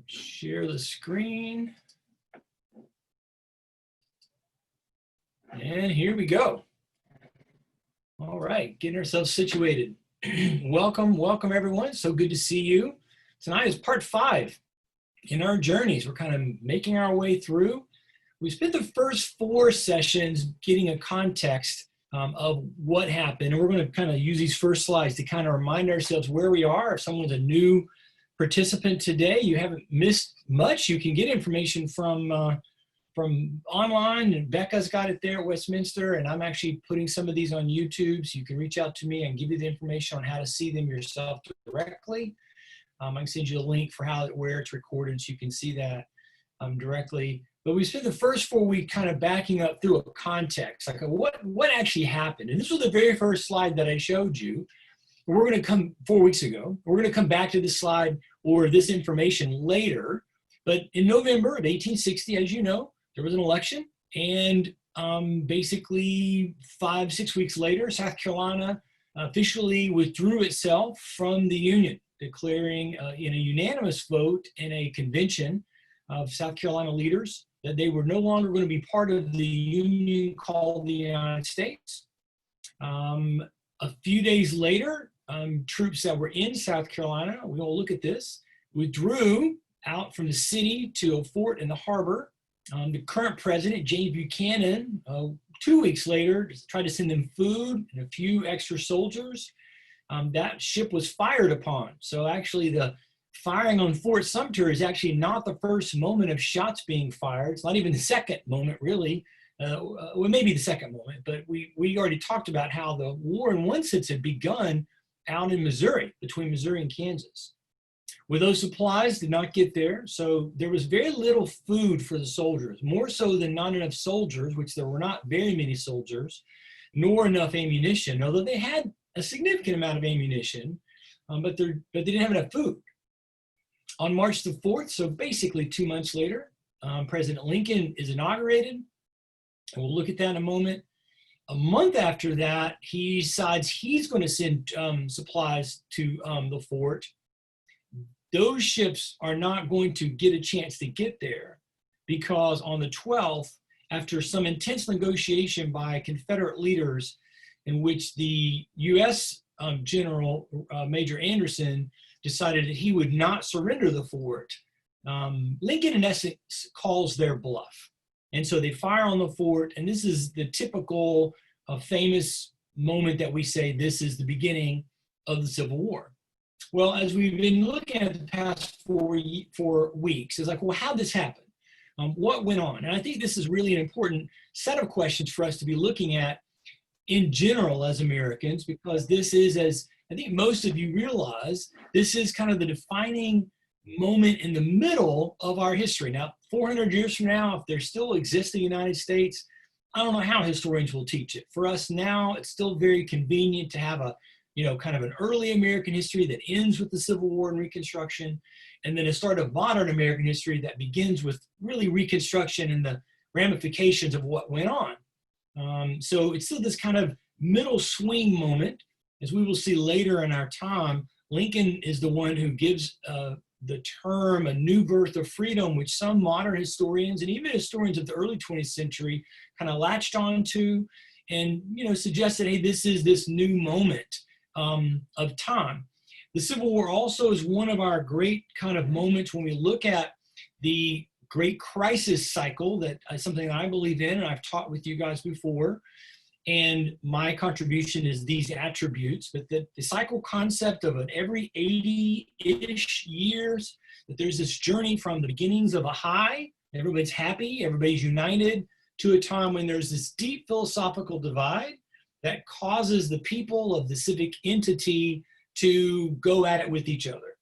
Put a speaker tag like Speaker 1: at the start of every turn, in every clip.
Speaker 1: Share the screen. And here we go. All right, getting ourselves situated. Welcome everyone. So good to see you. Tonight is part 5 in our journeys. We're kind of making our way through. We spent the first 4 sessions getting a context of what happened. And we're going to kind of use these first slides to kind of remind ourselves where we are. If someone's a new participant today, you haven't missed much. You can get information from online, and Becca's got it there at Westminster, and I'm actually putting some of these on YouTube, so you can reach out to me and give you the information on how to see them yourself directly. I can send you a link for where it's recorded so you can see that directly. But we spent the first 4 weeks kind of backing up through a context, like what actually happened. And this was the very first slide that I showed you. We're going to come 4 weeks ago. We're going to come back to this slide or this information later. But in November of 1860, as you know, there was an election, and basically 5-6 weeks later, South Carolina officially withdrew itself from the Union, declaring in a unanimous vote in a convention of South Carolina leaders that they were no longer going to be part of the Union called the United States. A few days later, troops that were in South Carolina, we're going to look at this, withdrew out from the city to a fort in the harbor. The current president, James Buchanan, 2 weeks later, tried to send them food and a few extra soldiers. That ship was fired upon. So actually the firing on Fort Sumter is actually not the first moment of shots being fired. It's not even the second moment, really. Well, maybe the second moment, but we already talked about how the war in one sense had begun out in Missouri, between Missouri and Kansas. Well, those supplies did not get there, so there was very little food for the soldiers, more so than not enough soldiers, which there were not very many soldiers, nor enough ammunition, although they had a significant amount of ammunition, but they didn't have enough food. On March the 4th, so basically 2 months later, President Lincoln is inaugurated, and we'll look at that in a moment. A month after that, he decides he's going to send supplies to the fort. Those ships are not going to get a chance to get there because on the 12th, after some intense negotiation by Confederate leaders in which the U.S. General Major Anderson decided that he would not surrender the fort, Lincoln in essence calls their bluff. And so they fire on the fort, and this is the typical famous moment that we say this is the beginning of the Civil War. Well, as we've been looking at the past 4 weeks, it's like, well, how'd this happen? What went on? And I think this is really an important set of questions for us to be looking at in general as Americans, because this is, as I think most of you realize, this is kind of the defining moment in the middle of our history. Now, 400 years from now, if there still exists the United States, I don't know how historians will teach it. For us now, it's still very convenient to have a kind of an early American history that ends with the Civil War and Reconstruction, and then a start of modern American history that begins with really Reconstruction and the ramifications of what went on. So it's still this kind of middle swing moment. As we will see later in our time, Lincoln is the one who gives the term a new birth of freedom, which some modern historians and even historians of the early 20th century kind of latched onto and suggested, hey, this is this new moment of time. The Civil War also is one of our great kind of moments when we look at the great crisis cycle that is something that I believe in, and I've taught with you guys before. And my contribution is these attributes, but the cycle concept of an every 80-ish years, that there's this journey from the beginnings of a high, everybody's happy, everybody's united, to a time when there's this deep philosophical divide that causes the people of the civic entity to go at it with each other.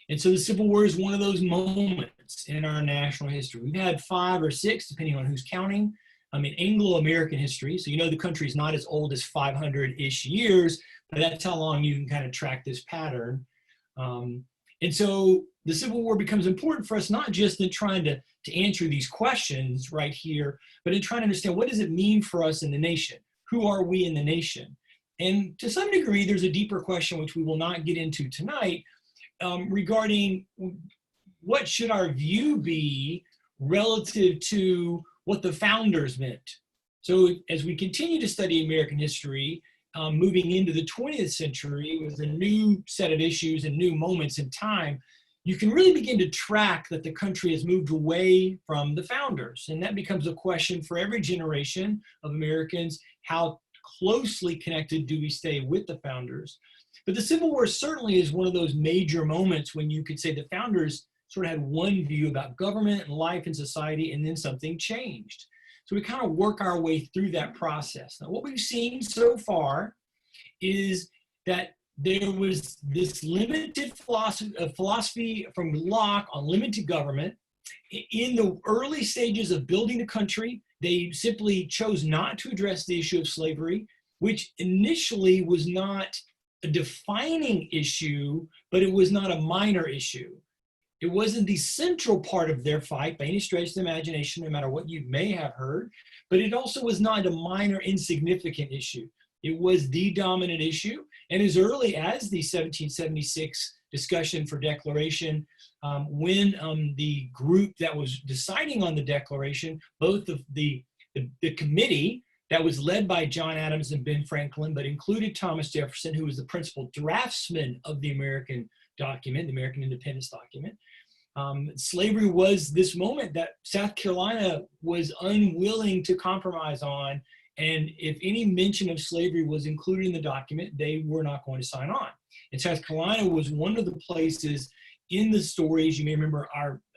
Speaker 1: And so the Civil War is one of those moments in our national history. We've had 5 or 6, depending on who's counting, in Anglo-American history. So the country's not as old as 500-ish years, but that's how long you can kind of track this pattern. And so the Civil War becomes important for us, not just in trying to answer these questions right here, but in trying to understand what does it mean for us in the nation? Who are we in the nation? And to some degree, there's a deeper question, which we will not get into tonight, regarding what should our view be relative to what the founders meant? So as we continue to study American history, moving into the 20th century with a new set of issues and new moments in time, you can really begin to track that the country has moved away from the founders. And that becomes a question for every generation of Americans: how closely connected do we stay with the founders? But the Civil War certainly is one of those major moments when you could say the founders sort of had one view about government and life and society, and then something changed. So we kind of work our way through that process. Now, what we've seen so far is that there was this limited philosophy from Locke on limited government. In the early stages of building the country, they simply chose not to address the issue of slavery, which initially was not a defining issue, but it was not a minor issue. It wasn't the central part of their fight by any stretch of the imagination, no matter what you may have heard, but it also was not a minor, insignificant issue. It was the dominant issue. And as early as the 1776 discussion for declaration, when the group that was deciding on the declaration, both of the committee that was led by John Adams and Ben Franklin, but included Thomas Jefferson, who was the principal draftsman of the American document, the American independence document. Slavery was this moment that South Carolina was unwilling to compromise on. And if any mention of slavery was included in the document, they were not going to sign on. And South Carolina was one of the places in the stories, you may remember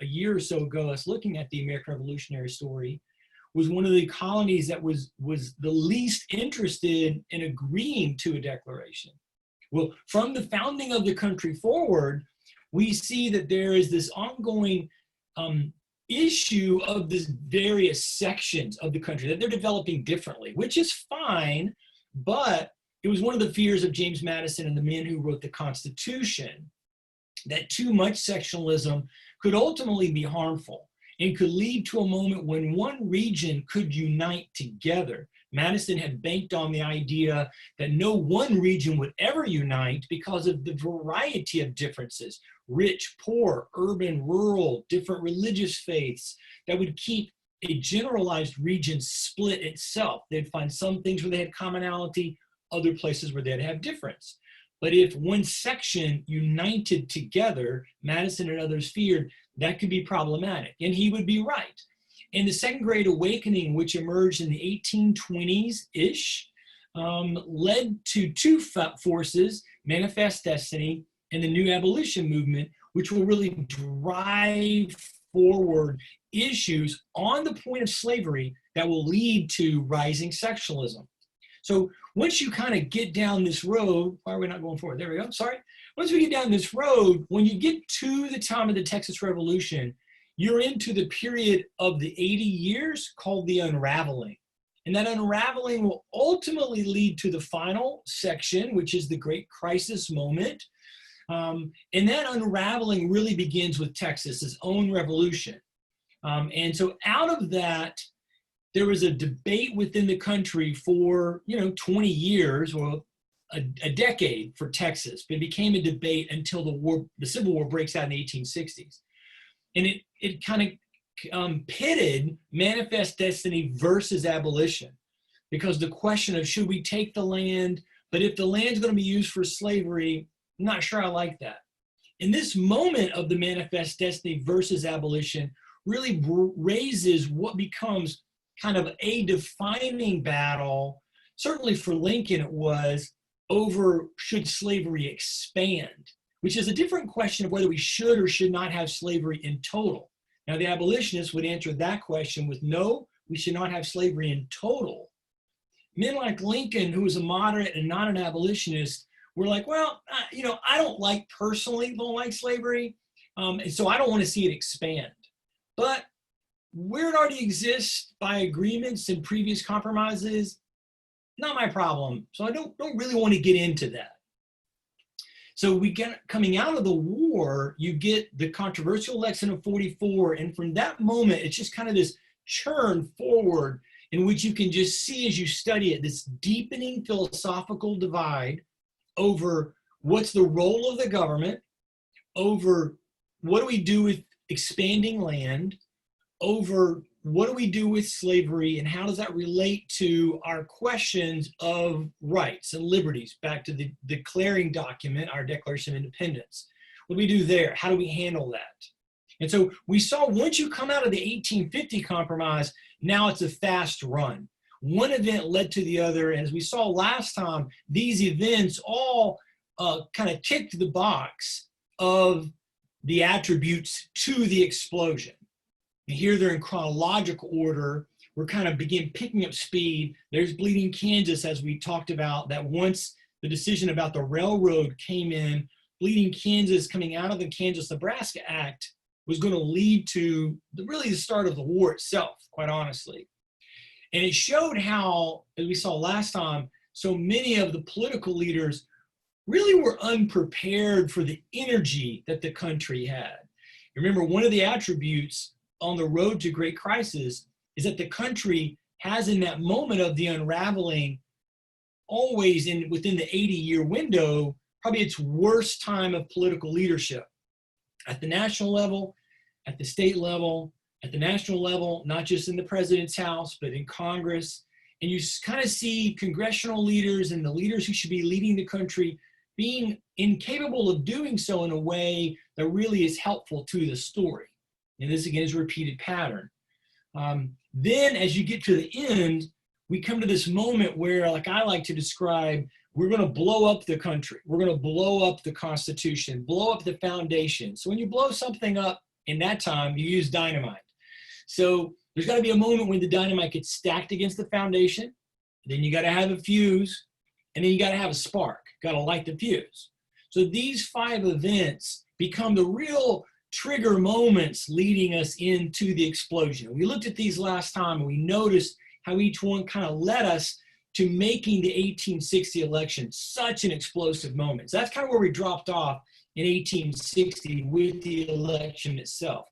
Speaker 1: a year or so ago, us looking at the American Revolutionary story, was one of the colonies that was the least interested in agreeing to a declaration. Well, from the founding of the country forward, we see that there is this ongoing issue of these various sections of the country that they're developing differently, which is fine, but it was one of the fears of James Madison and the men who wrote the Constitution that too much sectionalism could ultimately be harmful and could lead to a moment when one region could unite together. Madison had banked on the idea that no one region would ever unite because of the variety of differences: rich, poor, urban, rural, different religious faiths, that would keep a generalized region split itself. They'd find some things where they had commonality, other places where they'd have difference. But if one section united together, Madison and others feared that could be problematic, and he would be right. And the Second Great Awakening, which emerged in the 1820s-ish, led to two forces: Manifest Destiny and the New Abolition Movement, which will really drive forward issues on the point of slavery that will lead to rising sectionalism. So once you kind of get down this road, why are we not going forward? There we go, sorry. Once we get down this road, when you get to the time of the Texas Revolution, you're into the period of the 80 years called the unraveling. And that unraveling will ultimately lead to the final section, which is the Great Crisis moment. And that unraveling really begins with Texas's own revolution. And so out of that, there was a debate within the country for 20 years, or a decade for Texas. But it became a debate until the Civil War breaks out in the 1860s. And it kind of pitted Manifest Destiny versus abolition, because the question of should we take the land, but if the land's going to be used for slavery, I'm not sure I like that. And this moment of the Manifest Destiny versus abolition really raises what becomes kind of a defining battle, certainly for Lincoln it was, over should slavery expand, which is a different question of whether we should or should not have slavery in total. Now, the abolitionists would answer that question with no, we should not have slavery in total. Men like Lincoln, who was a moderate and not an abolitionist, were like, well, I don't like slavery, and so I don't want to see it expand. But where it already exists by agreements and previous compromises, not my problem. So I don't really want to get into that. So coming out of the war, you get the controversial election of 44. And from that moment, it's just kind of this churn forward in which you can just see as you study it, this deepening philosophical divide over what's the role of the government, over what do we do with expanding land, over what do we do with slavery and how does that relate to our questions of rights and liberties, back to the declaring document, our Declaration of Independence. What do we do there? How do we handle that? And so we saw once you come out of the 1850 compromise, now it's a fast run. One event led to the other. And as we saw last time, these events all kind of ticked the box of the attributes to the explosion. And here they're in chronological order. We're kind of begin picking up speed. There's Bleeding Kansas, as we talked about, that once the decision about the railroad came in, Bleeding Kansas coming out of the Kansas-Nebraska Act was going to lead to really the start of the war itself, quite honestly. And it showed how, as we saw last time, so many of the political leaders really were unprepared for the energy that the country had. Remember, one of the attributes on the road to great crisis is that the country has, in that moment of the unraveling, always within the 80-year window, probably its worst time of political leadership. At the national level, at the state level, at the national level, not just in the president's house, but in Congress. And you kind of see congressional leaders and the leaders who should be leading the country being incapable of doing so in a way that really is helpful to the story. And this, again, is a repeated pattern. Then as you get to the end, we come to this moment where, like I like to describe, we're going to blow up the country. We're going to blow up the Constitution, blow up the foundation. So when you blow something up in that time, you use dynamite. So there's got to be a moment when the dynamite gets stacked against the foundation. Then you got to have a fuse, and then you got to have a spark. Got to light the fuse. So these 5 events become the real trigger moments leading us into the explosion. We looked at these last time, and we noticed how each one kind of led us to making the 1860 election such an explosive moment. So that's kind of where we dropped off in 1860 with the election itself.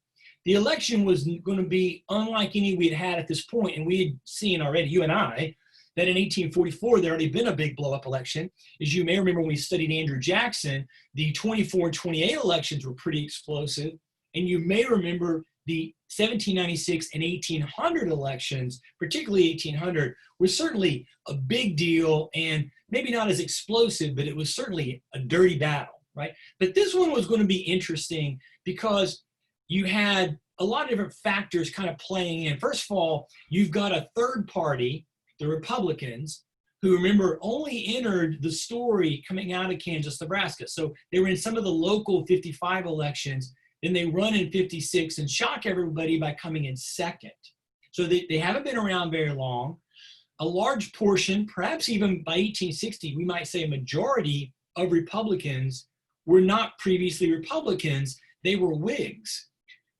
Speaker 1: The election was going to be unlike any we had had at this point, and we had seen already, you and I, that in 1844 there had already been a big blow-up election. As you may remember, when we studied Andrew Jackson, the 24 and 28 elections were pretty explosive, and you may remember the 1796 and 1800 elections, particularly 1800, were certainly a big deal and maybe not as explosive, but it was certainly a dirty battle, right? But this one was going to be interesting because you had a lot of different factors kind of playing in. First of all, you've got a third party, the Republicans, who, remember, only entered the story coming out of Kansas, Nebraska. So they were in some of the local 55 elections. Then they run in 56 and shock everybody by coming in second. So they haven't been around very long. A large portion, perhaps even by 1860, we might say a majority of Republicans were not previously Republicans, they were Whigs.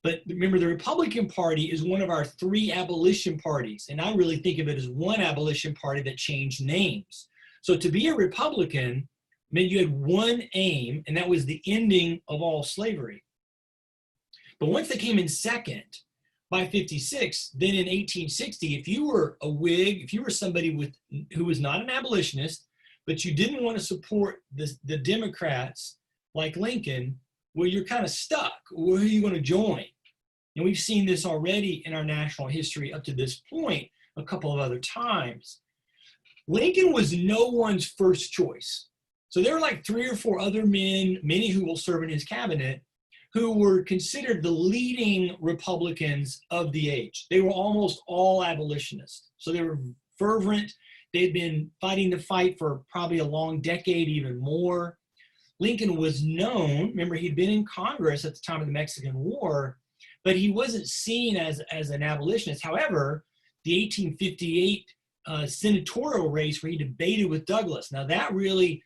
Speaker 1: But remember, the Republican Party is one of our 3 abolition parties, and I really think of it as one abolition party that changed names. So to be a Republican meant you had one aim, and that was the ending of all slavery. But once they came in second, by 56, then in 1860, if you were a Whig, if you were somebody who was not an abolitionist, but you didn't want to support the Democrats like Lincoln, well, you're kind of stuck. Where are you going to join? And we've seen this already in our national history up to this point a couple of other times. Lincoln was no one's first choice. So there were like 3 or 4 other men, many who will serve in his cabinet, who were considered the leading Republicans of the age. They were almost all abolitionists. So they were fervent. They'd been fighting the fight for probably a long decade, even more. Lincoln was known, remember, he'd been in Congress at the time of the Mexican War, but he wasn't seen as an abolitionist. However, the 1858 senatorial race where he debated with Douglas, now that really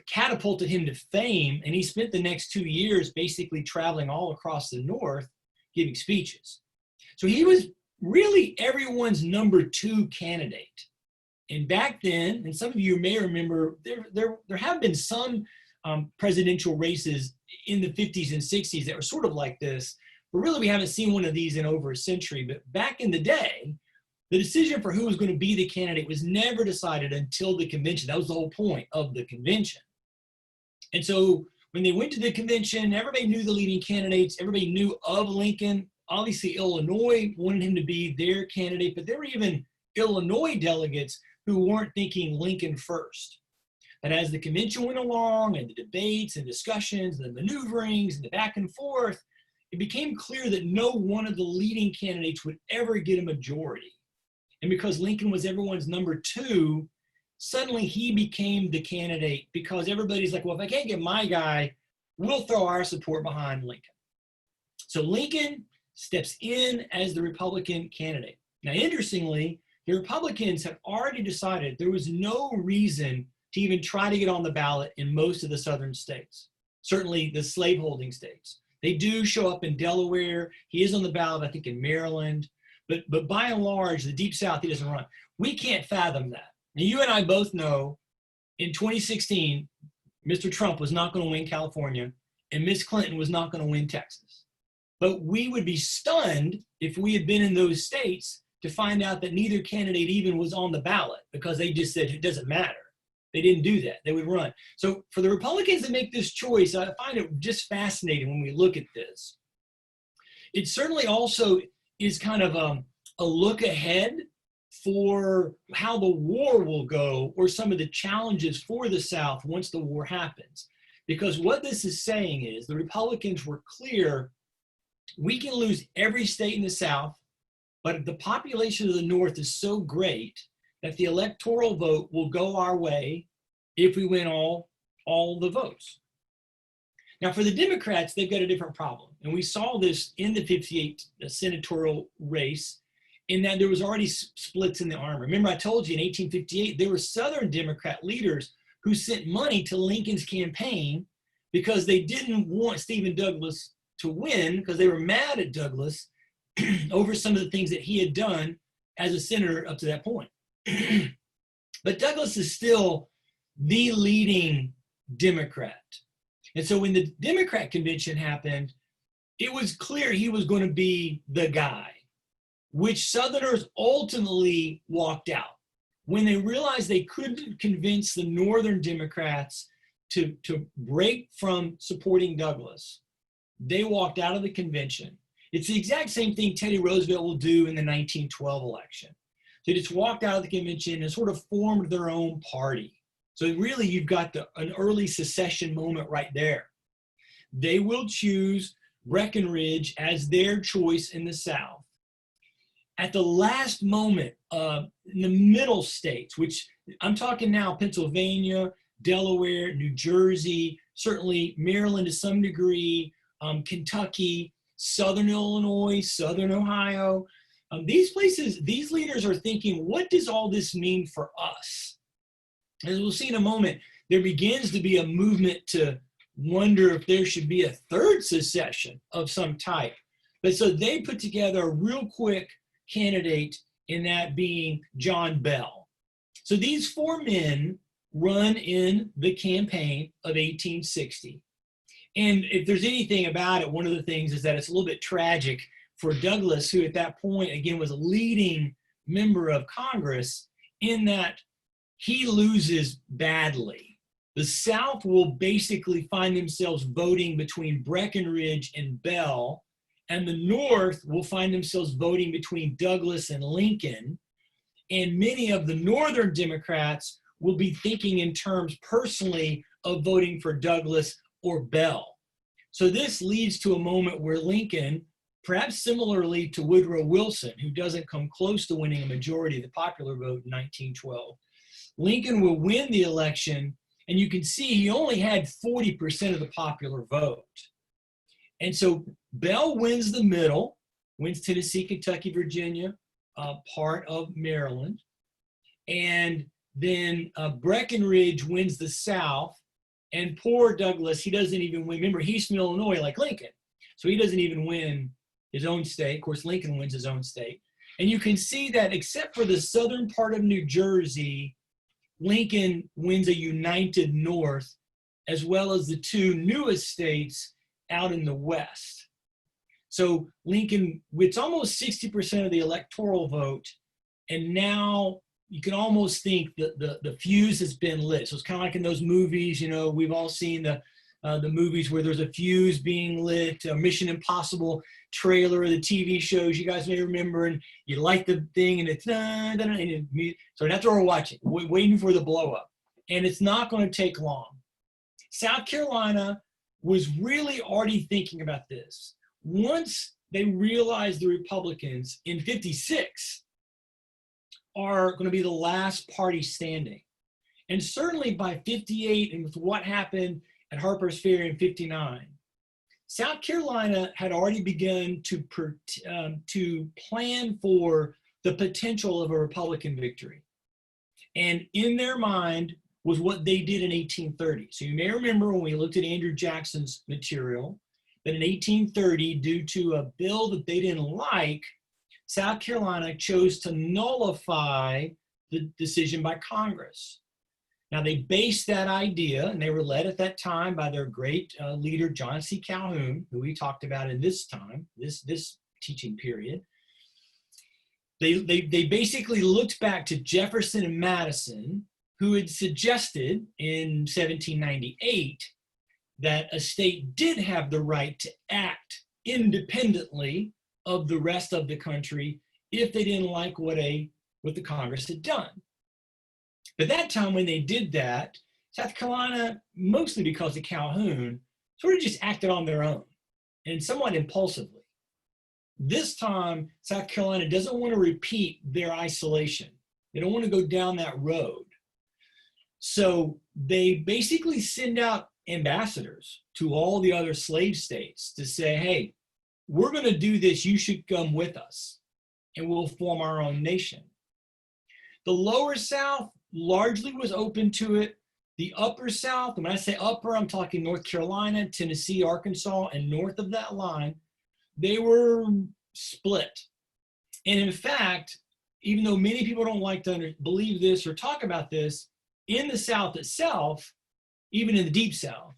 Speaker 1: catapulted him to fame, and he spent the next 2 years basically traveling all across the North giving speeches. So he was really everyone's number 2 candidate. And back then, and some of you may remember, there have been some presidential races in the 50s and 60s that were sort of like this, but really we haven't seen one of these in over a century. But back in the day, the decision for who was going to be the candidate was never decided until the convention. That was the whole point of the convention. And so when they went to the convention, everybody knew the leading candidates. Everybody knew of Lincoln. Obviously, Illinois wanted him to be their candidate, but there were even Illinois delegates who weren't thinking Lincoln first. But as the convention went along and the debates and discussions and the maneuverings and the back and forth, it became clear that no one of the leading candidates would ever get a majority. And because Lincoln was everyone's number two, suddenly he became the candidate because everybody's like, well, if I can't get my guy, we'll throw our support behind Lincoln. So Lincoln steps in as the Republican candidate. Now, interestingly, the Republicans had already decided there was no reason to even try to get on the ballot in most of the southern states, certainly the slaveholding states. They do show up in Delaware. He is on the ballot, I think, in Maryland. But by and large, the Deep South, he doesn't run. We can't fathom that. Now, you and I both know in 2016, Mr. Trump was not going to win California, and Ms. Clinton was not going to win Texas. But we would be stunned if we had been in those states to find out that neither candidate even was on the ballot because they just said it doesn't matter. They didn't do that. They would run. So for the Republicans to make this choice, I find it just fascinating when we look at this. It certainly also is kind of a look ahead for how the war will go or some of the challenges for the South once the war happens. Because what this is saying is the Republicans were clear, we can lose every state in the South, but the population of the North is so great that the electoral vote will go our way if we win all the votes. Now, for the Democrats, they've got a different problem. And we saw this in the 58 senatorial race in that there was already splits in the army. Remember, I told you in 1858, there were Southern Democrat leaders who sent money to Lincoln's campaign because they didn't want Stephen Douglas to win because they were mad at Douglas over some of the things that he had done as a senator up to that point. But Douglas is still the leading Democrat. And so when the Democrat convention happened, it was clear he was going to be the guy, which Southerners ultimately walked out. When they realized they couldn't convince the Northern Democrats to break from supporting Douglas, they walked out of the convention. It's the exact same thing Teddy Roosevelt will do in the 1912 election. They just walked out of the convention and sort of formed their own party. So really, you've got an early secession moment right there. They will choose Breckinridge as their choice in the South. At the last moment, in the middle states, which I'm talking now, Pennsylvania, Delaware, New Jersey, certainly Maryland to some degree, Kentucky, Southern Illinois, Southern Ohio. These places, these leaders are thinking, what does all this mean for us? As we'll see in a moment, there begins to be a movement to wonder if there should be a third secession of some type. But so they put together a real quick candidate in that being John Bell. So these four men run in the campaign of 1860. And if there's anything about it, one of the things is that it's a little bit tragic for Douglas, who at that point, again, was a leading member of Congress, in that he loses badly. The South will basically find themselves voting between Breckinridge and Bell, and the North will find themselves voting between Douglas and Lincoln. And many of the Northern Democrats will be thinking in terms personally of voting for Douglas or Bell. So this leads to a moment where Lincoln, perhaps similarly to Woodrow Wilson, who doesn't come close to winning a majority of the popular vote in 1912, Lincoln will win the election, and you can see he only had 40% of the popular vote. And so Bell wins the middle, wins Tennessee, Kentucky, Virginia, part of Maryland. And then Breckinridge wins the South. And poor Douglas, he doesn't even win. Remember, he's from Illinois like Lincoln. So he doesn't even win his own state. Of course, Lincoln wins his own state. And you can see that except for the southern part of New Jersey, Lincoln wins a united North, as well as the two newest states out in the West. So Lincoln, it's almost 60% of the electoral vote, and now you can almost think that the fuse has been lit. So it's kind of like in those movies, you know, we've all seen the the movies where there's a fuse being lit, a Mission Impossible trailer, or the TV shows you guys may remember, and you light the thing and it's dun, dun, dun, and so that's what we're watching, waiting for the blow up. And it's not going to take long. South Carolina was really already thinking about this. Once they realized the Republicans in '56 are going to be the last party standing. And certainly by '58 and with what happened at Harper's Ferry in '59, South Carolina had already begun to plan for the potential of a Republican victory. And in their mind was what they did in 1830. So you may remember when we looked at Andrew Jackson's material, that in 1830, due to a bill that they didn't like, South Carolina chose to nullify the decision by Congress. Now, they based that idea, and they were led at that time by their great leader, John C. Calhoun, who we talked about in this time, this teaching period. They basically looked back to Jefferson and Madison, who had suggested in 1798 that a state did have the right to act independently of the rest of the country if they didn't like what the Congress had done. But that time when they did that, South Carolina, mostly because of Calhoun, sort of just acted on their own and somewhat impulsively. This time, South Carolina doesn't want to repeat their isolation. They don't want to go down that road. So they basically send out ambassadors to all the other slave states to say, hey, we're going to do this. You should come with us, and we'll form our own nation. The lower South largely was open to it. The upper South, and when I say upper, I'm talking North Carolina, Tennessee, Arkansas, and north of that line, they were split. And in fact, even though many people don't like to believe this or talk about this, in the South itself, even in the Deep South,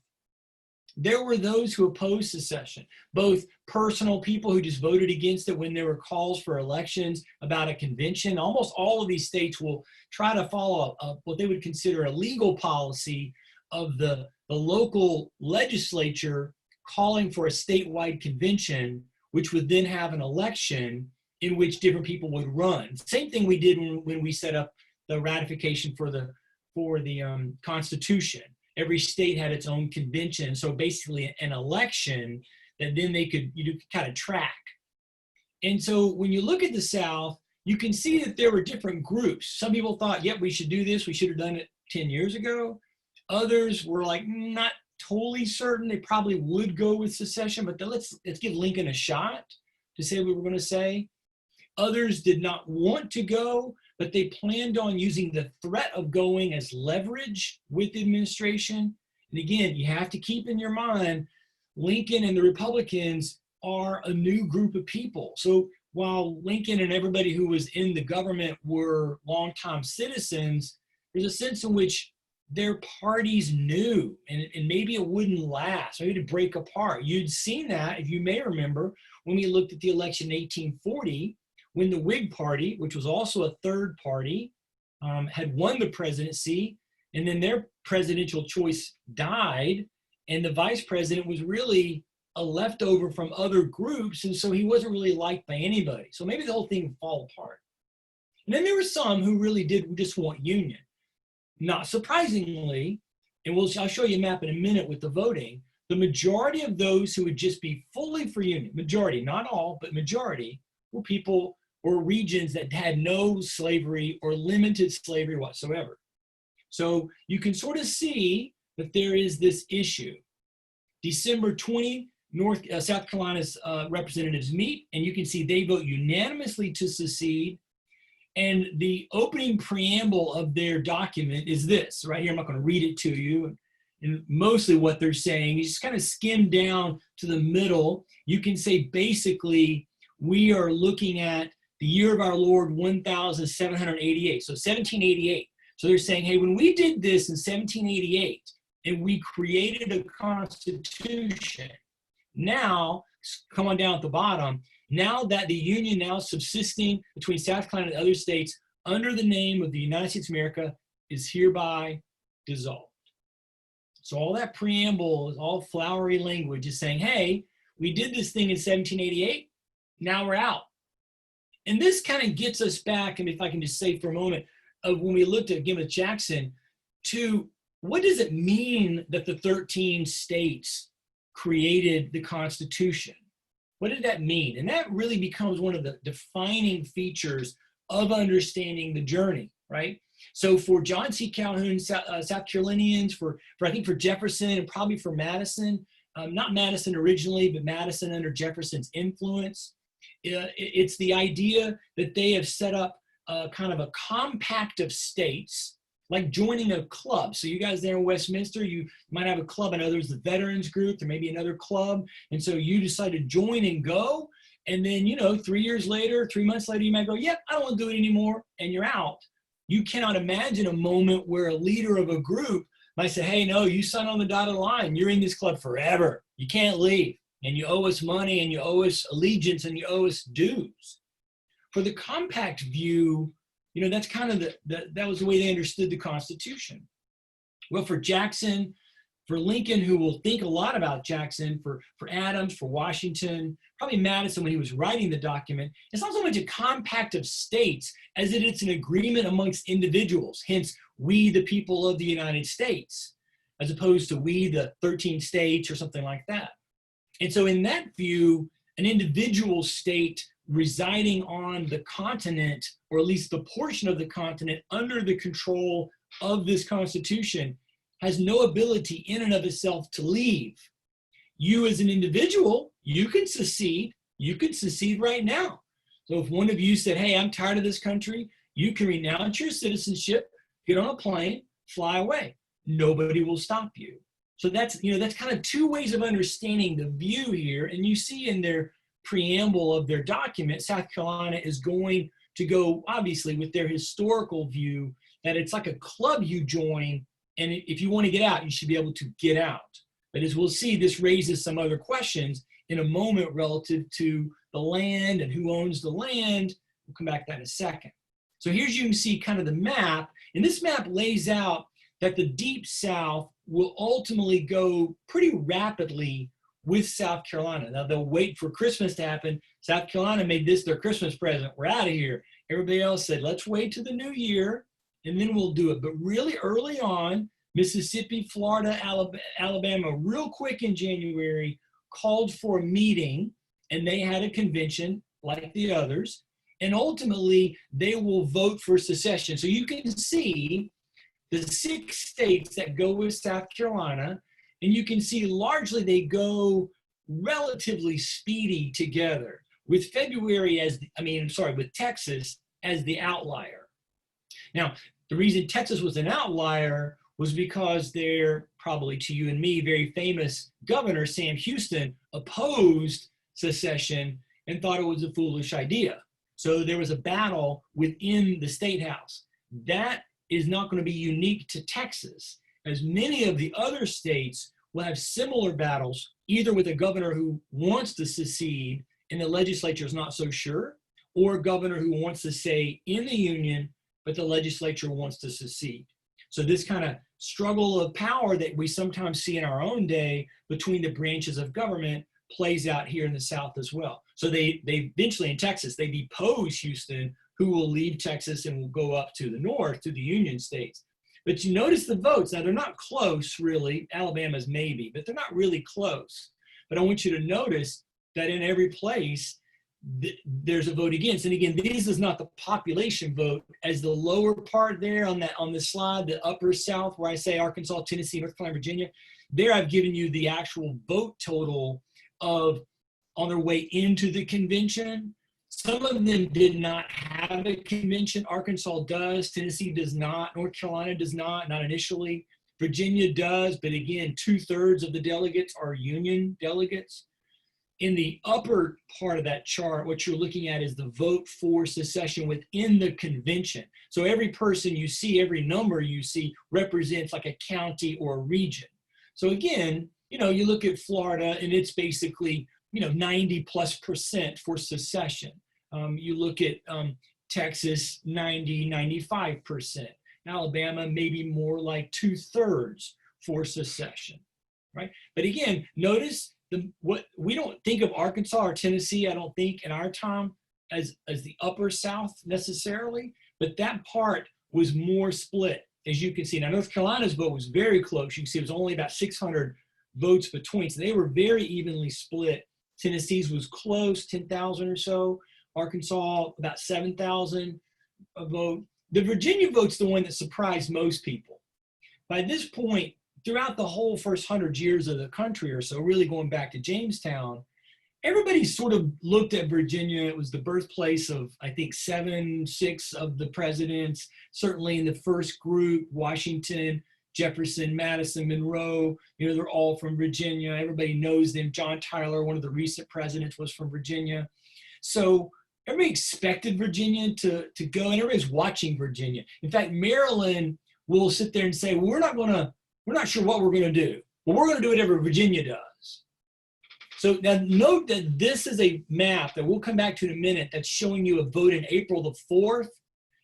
Speaker 1: there were those who opposed secession, both personal people who just voted against it when there were calls for elections about a convention. Almost all of these states will try to follow what they would consider a legal policy of the local legislature calling for a statewide convention, which would then have an election in which different people would run. Same thing we did when we set up the ratification for the Constitution. Every state had its own convention, so basically an election that then you could kind of track. And so when you look at the South, you can see that there were different groups. Some people thought, yep, we should do this. We should have done it 10 years ago. Others were like, not totally certain. They probably would go with secession, but let's give Lincoln a shot to say what we were going to say. Others did not want to go, but they planned on using the threat of going as leverage with the administration. And again, you have to keep in your mind, Lincoln and the Republicans are a new group of people. So while Lincoln and everybody who was in the government were longtime citizens, there's a sense in which their parties knew, and maybe it wouldn't last, maybe it'd break apart. You'd seen that, if you may remember, when we looked at the election in 1840, when the Whig Party, which was also a third party, had won the presidency, and then their presidential choice died, and the vice president was really a leftover from other groups, and so he wasn't really liked by anybody. So maybe the whole thing would fall apart. And then there were some who really did just want union. Not surprisingly, and I'll show you a map in a minute with the voting, the majority of those who would just be fully for union, majority, not all, but majority, were people or regions that had no slavery or limited slavery whatsoever. So you can sort of see that there is this issue. December 20, South Carolina's representatives meet, and you can see they vote unanimously to secede. And the opening preamble of their document is this, right here. I'm not going to read it to you. And mostly what they're saying, you just kind of skim down to the middle. You can say basically, we are looking at the year of our Lord 1788, so 1788. So they're saying, hey, when we did this in 1788 and we created a constitution, now, come on down at the bottom, now that the union now subsisting between South Carolina and other states under the name of the United States of America is hereby dissolved. So all that preamble is all flowery language, is saying, hey, we did this thing in 1788, now we're out. And this kind of gets us back, and if I can just say for a moment, of when we looked at, again, with Jackson, to what does it mean that the 13 states created the Constitution? What did that mean? And that really becomes one of the defining features of understanding the journey, right? So for John C. Calhoun, South Carolinians, for I think for Jefferson and probably for Madison, not Madison originally, but Madison under Jefferson's influence, it's the idea that they have set up kind of a compact of states, like joining a club. So you guys there in Westminster, you might have a club. I know there's the Veterans Group, there may be another club. And so you decide to join and go. And then, 3 years later, 3 months later, you might go, yep, I don't want to do it anymore. And you're out. You cannot imagine a moment where a leader of a group might say, hey, no, you sign on the dotted line. You're in this club forever. You can't leave. And you owe us money, and you owe us allegiance, and you owe us dues. For the compact view, that's kind of that was the way they understood the Constitution. Well, for Jackson, for Lincoln, who will think a lot about Jackson, for Adams, for Washington, probably Madison when he was writing the document, it's not so much a compact of states as that it's an agreement amongst individuals, hence we the people of the United States, as opposed to we the 13 states or something like that. And so in that view, an individual state residing on the continent, or at least the portion of the continent under the control of this Constitution, has no ability in and of itself to leave. You as an individual, you can secede. You can secede right now. So if one of you said, hey, I'm tired of this country, you can renounce your citizenship, get on a plane, fly away. Nobody will stop you. So that's kind of two ways of understanding the view here. And you see in their preamble of their document, South Carolina is going to go, obviously, with their historical view that it's like a club you join, and if you want to get out, you should be able to get out. But as we'll see, this raises some other questions in a moment relative to the land and who owns the land. We'll come back to that in a second. So here's, you can see kind of the map, and this map lays out that the Deep South will ultimately go pretty rapidly with South Carolina. Now they'll wait for Christmas to happen. South Carolina made this their Christmas present. We're out of here. Everybody else said, let's wait to the new year and then we'll do it. But really early on, Mississippi, Florida, Alabama, real quick in January, called for a meeting, and they had a convention like the others. And ultimately, they will vote for secession. So you can see the 6 states that go with South Carolina, and you can see largely they go relatively speedy together, with February with Texas as the outlier. Now, the reason Texas was an outlier was because their, probably to you and me, very famous governor, Sam Houston, opposed secession and thought it was a foolish idea. So there was a battle within the state house. That is not going to be unique to Texas, as many of the other states will have similar battles, either with a governor who wants to secede and the legislature is not so sure, or a governor who wants to stay in the Union, but the legislature wants to secede. So this kind of struggle of power that we sometimes see in our own day between the branches of government plays out here in the South as well. So they eventually in Texas, they depose Houston, who will leave Texas and will go up to the north, to the Union states. But you notice the votes. Now, they're not close, really. Alabama's maybe, but they're not really close. But I want you to notice that in every place, there's a vote against. And again, this is not the population vote, as the lower part there on the slide, the upper South, where I say Arkansas, Tennessee, North Carolina, Virginia, there I've given you the actual vote total of on their way into the convention. Some of them did not have a convention. Arkansas does, Tennessee does not, North Carolina does not initially. Virginia does, but again, 2/3 of the delegates are Union delegates. In the upper part of that chart, what you're looking at is the vote for secession within the convention. So every person you see, every number you see represents like a county or a region. So again, you look at Florida and it's basically 90+% for secession. You look at Texas, 90, 95%. Alabama, maybe more like 2/3 for secession, right? But again, notice what we don't think of Arkansas or Tennessee, I don't think in our time as the upper South necessarily, but that part was more split, as you can see. Now, North Carolina's vote was very close. You can see it was only about 600 votes between, so they were very evenly split. Tennessee's was close, 10,000 or so. Arkansas, about 7,000 a vote. The Virginia vote's the one that surprised most people. By this point, throughout the whole first 100 years of the country or so, really going back to Jamestown, everybody sort of looked at Virginia. It was the birthplace of, I think, 6 of the presidents, certainly in the first group, Washington, Jefferson, Madison, Monroe, they're all from Virginia. Everybody knows them. John Tyler, one of the recent presidents, was from Virginia. So everybody expected Virginia to go, and everybody's watching Virginia. In fact, Maryland will sit there and say, well, we're not sure what we're going to do, but we're going to do whatever Virginia does. So now note that this is a map that we'll come back to in a minute that's showing you a vote in April the 4th,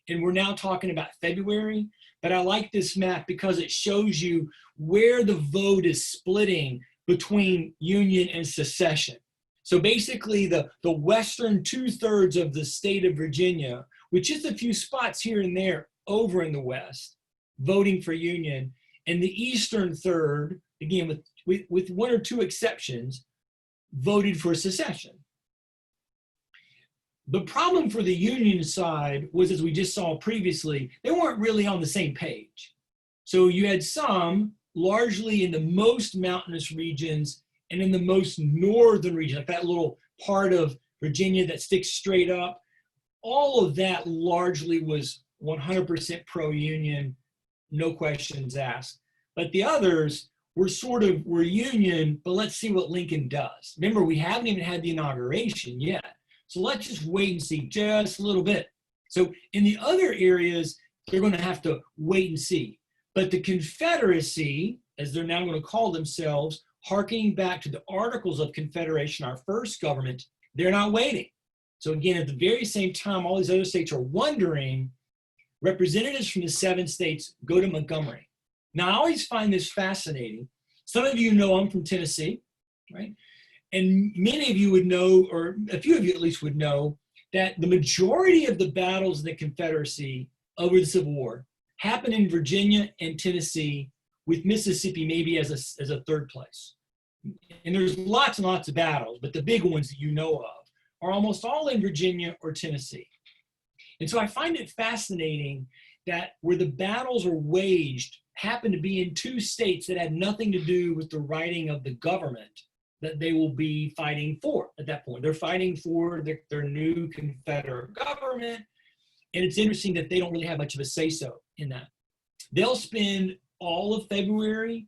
Speaker 1: and we're now talking about February. But I like this map because it shows you where the vote is splitting between Union and secession. So basically the western 2/3 of the state of Virginia, with just a few spots here and there over in the West, voting for Union, and the eastern third, again, with 1 or 2 exceptions, voted for secession. The problem for the Union side was, as we just saw previously, they weren't really on the same page. So you had some, largely in the most mountainous regions and in the most northern region, like that little part of Virginia that sticks straight up. All of that largely was 100% pro-Union, no questions asked. But the others were Union, but let's see what Lincoln does. Remember, we haven't even had the inauguration yet. So let's just wait and see just a little bit. So in the other areas, they're going to have to wait and see. But the Confederacy, as they're now going to call themselves, harkening back to the Articles of Confederation, our first government, they're not waiting. So again, at the very same time, all these other states are wondering, representatives from the 7 states go to Montgomery. Now, I always find this fascinating. Some of you know I'm from Tennessee, right? And many of you would know, or a few of you at least would know, that the majority of the battles in the Confederacy over the Civil War happened in Virginia and Tennessee, with Mississippi maybe as a third place. And there's lots and lots of battles, but the big ones that you know of are almost all in Virginia or Tennessee. And so I find it fascinating that where the battles are waged happen to be in 2 states that had nothing to do with the writing of the government that they will be fighting for at that point. They're fighting for their new Confederate government. And it's interesting that they don't really have much of a say-so in that. They'll spend all of February,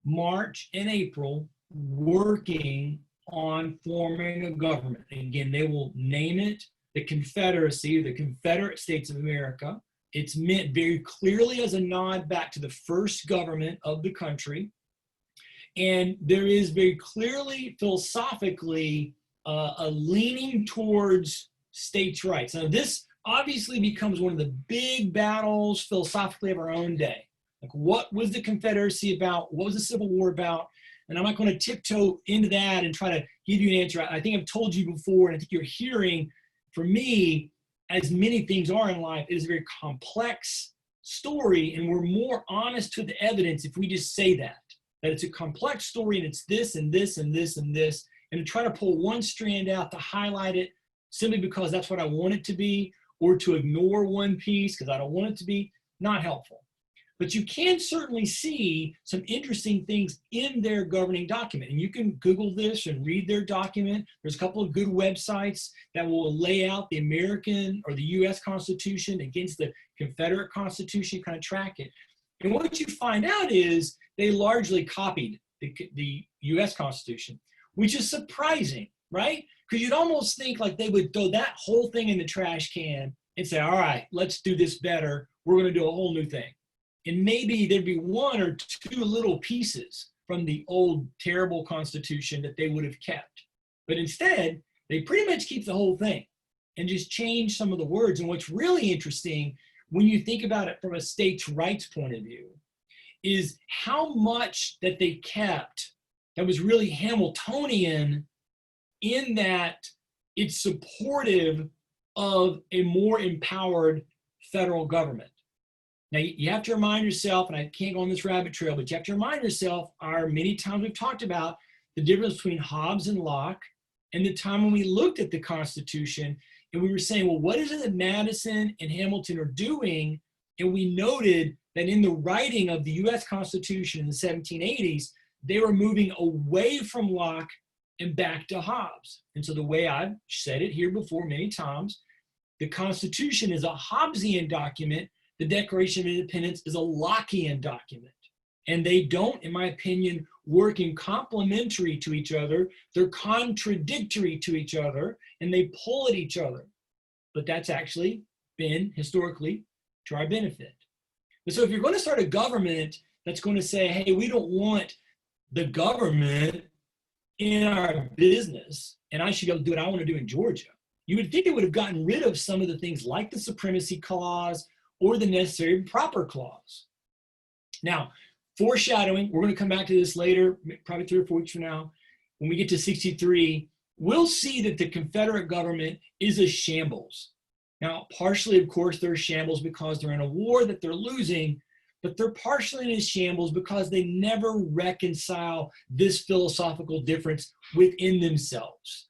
Speaker 1: March, and April working on forming a government. Again, they will name it the Confederacy, the Confederate States of America. It's meant very clearly as a nod back to the first government of the country. And there is very clearly, philosophically, a leaning towards states' rights. Now, this obviously becomes one of the big battles philosophically of our own day. Like, what was the Confederacy about? What was the Civil War about? And I'm not going to tiptoe into that and try to give you an answer. I think I've told you before, and I think you're hearing, for me, as many things are in life, it is a very complex story, and we're more honest to the evidence if we just say that it's a complex story and it's this and this and this and this, and to try to pull one strand out to highlight it simply because that's what I want it to be, or to ignore one piece because I don't want it to be, not helpful. But you can certainly see some interesting things in their governing document. And you can Google this and read their document. There's a couple of good websites that will lay out the American or the US Constitution against the Confederate Constitution, kind of track it. And what you find out is they largely copied the US Constitution, which is surprising, right? Because you'd almost think like they would throw that whole thing in the trash can and say, all right, let's do this better. We're going to do a whole new thing. And maybe there'd be 1 or 2 little pieces from the old terrible Constitution that they would have kept. But instead, they pretty much keep the whole thing and just change some of the words. And what's really interesting when you think about it from a states' rights point of view is how much that they kept that was really Hamiltonian, in that it's supportive of a more empowered federal government. Now, you have to remind yourself, and I can't go on this rabbit trail, but you have to remind yourself, many times we've talked about the difference between Hobbes and Locke, and the time when we looked at the Constitution and we were saying, well, what is it that Madison and Hamilton are doing? And we noted that in the writing of the US Constitution in the 1780s, they were moving away from Locke and back to Hobbes. And so the way I've said it here before many times, the Constitution is a Hobbesian document. The Declaration of Independence is a Lockean document. And they don't, in my opinion, work in complementary to each other. They're contradictory to each other, and they pull at each other. But that's actually been historically to our benefit. And so if you're going to start a government that's going to say, hey, we don't want the government in our business, and I should be able to do what I want to do in Georgia, you would think it would have gotten rid of some of the things like the Supremacy Clause or the Necessary and Proper Clause. Now, foreshadowing, we're going to come back to this later, probably 3 or 4 weeks from now. When we get to 63, we'll see that the Confederate government is a shambles. Now, partially, of course, they're a shambles because they're in a war that they're losing, but they're partially in a shambles because they never reconcile this philosophical difference within themselves.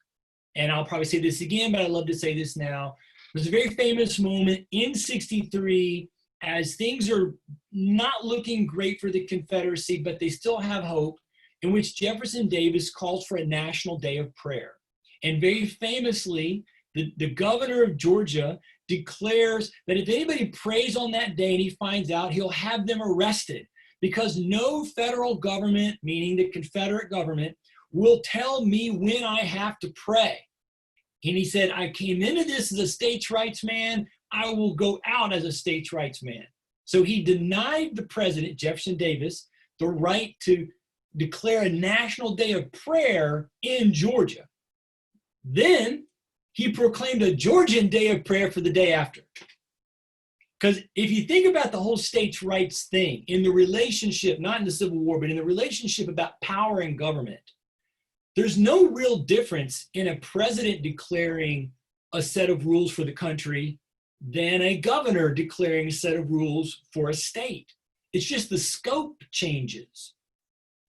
Speaker 1: And I'll probably say this again, but I love to say this now. There's a very famous moment in 63 as things are not looking great for the Confederacy, but they still have hope, in which Jefferson Davis calls for a national day of prayer. And very famously, the governor of Georgia declares that if anybody prays on that day and he finds out, he'll have them arrested, because no federal government, meaning the Confederate government, will tell me when I have to pray. And he said, I came into this as a states' rights man. I will go out as a states' rights man. So he denied the president, Jefferson Davis, the right to declare a national day of prayer in Georgia. Then he proclaimed a Georgian day of prayer for the day after. Because if you think about the whole states' rights thing in the relationship, not in the Civil War, but in the relationship about power and government, there's no real difference in a president declaring a set of rules for the country than a governor declaring a set of rules for a state. It's just the scope changes.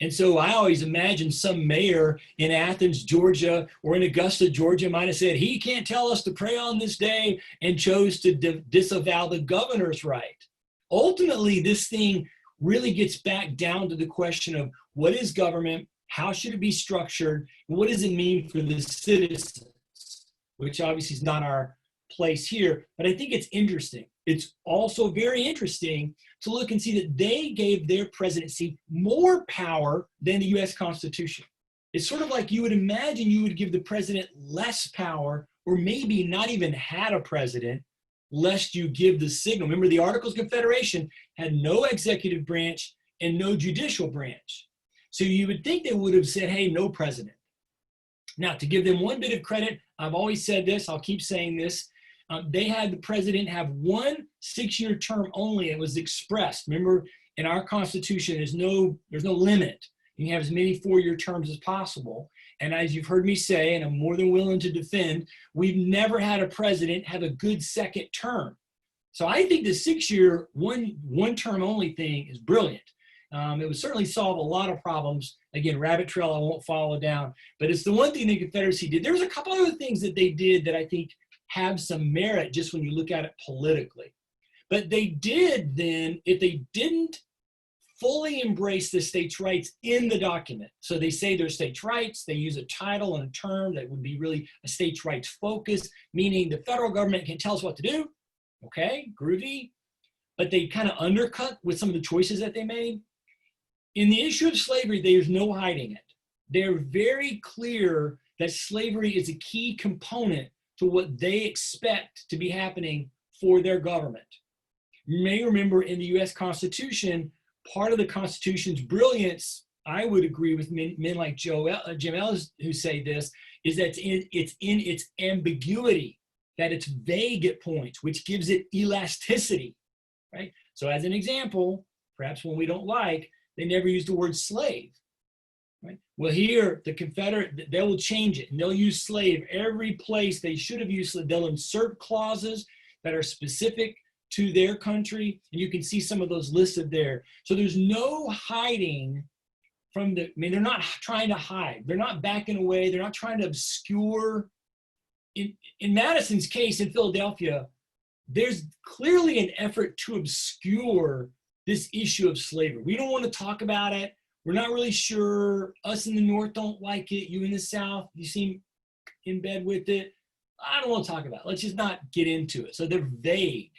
Speaker 1: And so I always imagine some mayor in Athens, Georgia, or in Augusta, Georgia, might have said, he can't tell us to pray on this day, and chose to disavow the governor's right. Ultimately, this thing really gets back down to the question of what is government, how should it be structured, and what does it mean for the citizens, which obviously is not our place here, but I think it's interesting. It's also very interesting to look and see that they gave their presidency more power than the US Constitution. It's sort of like you would imagine you would give the president less power, or maybe not even had a president, lest you give the signal. Remember, the Articles of Confederation had no executive branch and no judicial branch. So you would think they would have said, hey, no president. Now, to give them one bit of credit, I've always said this, I'll keep saying this, they had the president have 1 6-year term only. It was expressed. Remember, in our Constitution, there's no limit. You can have as many 4-year terms as possible. And as you've heard me say, and I'm more than willing to defend, we've never had a president have a good second term. So I think the 6-year, one term only thing is brilliant. It would certainly solve a lot of problems. Again, rabbit trail I won't follow down, but it's the one thing the Confederacy did. There was a couple other things that they did that I think have some merit just when you look at it politically. But they did then, if they didn't fully embrace the states' rights in the document, so they say they're states' rights, they use a title and a term that would be really a states' rights focus, meaning the federal government can tell us what to do, okay, groovy, but they kind of undercut with some of the choices that they made. In the issue of slavery, there's no hiding it. They're very clear that slavery is a key component to what they expect to be happening for their government. You may remember in the US Constitution, part of the Constitution's brilliance, I would agree with men like Jim Ellis who say this, is that it's in its ambiguity, that it's vague at points, which gives it elasticity, right? So as an example, perhaps one we don't like, they never used the word slave. Right? Well, here, the Confederate, they will change it, and they'll use slave every place they should have used slave. They'll insert clauses that are specific to their country, and you can see some of those listed there. So there's no hiding from the, I mean, they're not trying to hide. They're not backing away. They're not trying to obscure. In Madison's case in Philadelphia, there's clearly an effort to obscure this issue of slavery. We don't want to talk about it. We're not really sure. Us in the North don't like it. You in the South, you seem in bed with it. I don't want to talk about it. Let's just not get into it. So they're vague.